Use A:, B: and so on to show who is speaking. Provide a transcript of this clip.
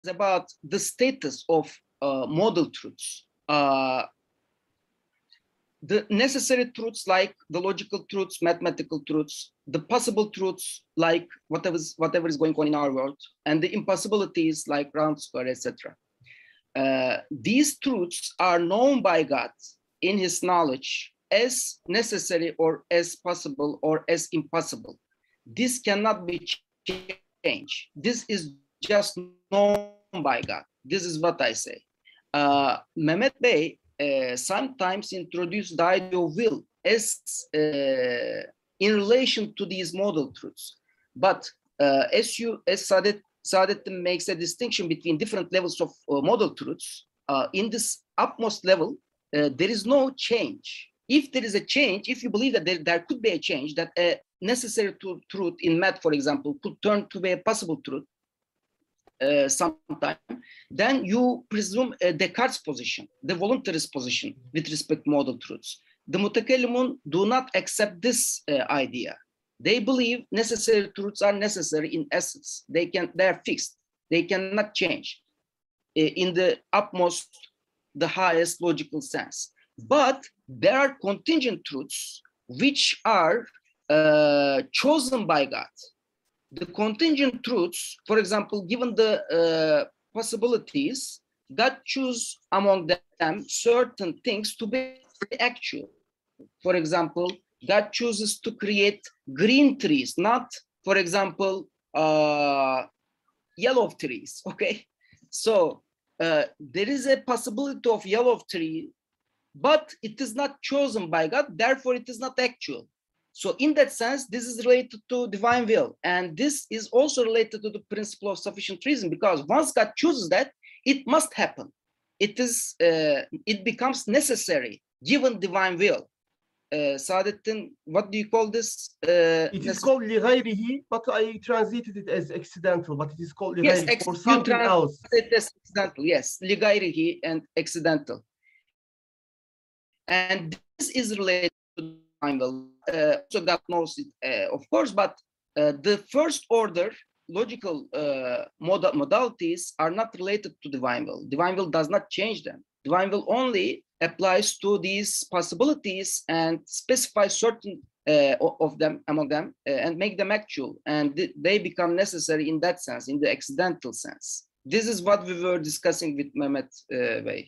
A: about the status of model truths. The necessary truths like the logical truths, mathematical truths, the possible truths like whatever is going on in our world, and the impossibilities like round square, etc. These truths are known by God in his knowledge as necessary or as possible or as impossible. This cannot be changed. This is just known by God. This is what I say. Mehmet Bey sometimes introduced the idea of will as in relation to these model truths. But as Saadettin makes a distinction between different levels of model truths, in this utmost level, there is no change. If there is a change, if you believe that there could be a change, that a necessary truth in math, for example, could turn to be a possible truth sometime, then you presume Descartes' position, the voluntarist position with respect to model truths. The Mutakallimun do not accept this idea. They believe necessary truths are necessary in essence. They are fixed. They cannot change in the utmost, the highest logical sense. But there are contingent truths which are chosen by God. The contingent truths, for example, given the possibilities, God chooses among them certain things to be actual. For example, God chooses to create green trees, not, for example, yellow trees, okay? So there is a possibility of yellow tree, but it is not chosen by God, therefore it is not actual. So in that sense, this is related to divine will. And this is also related to the principle of sufficient reason, because once God chooses that, it must happen. It becomes necessary given divine will. Saadettin, what do you call this?
B: It is called ligayrihi, but I translated it as accidental, but it is called ligayrihi,
A: yes,
B: or something else.
A: It as accidental, yes, ligayrihi and accidental. And this is related to divine will. So God knows it, of course, but the first order logical modalities are not related to divine will. Divine will does not change them. Divine will only applies to these possibilities and specify certain of them among them and make them actual, and they become necessary in that sense, in the accidental sense. This is what we were discussing with Mehmet Bey.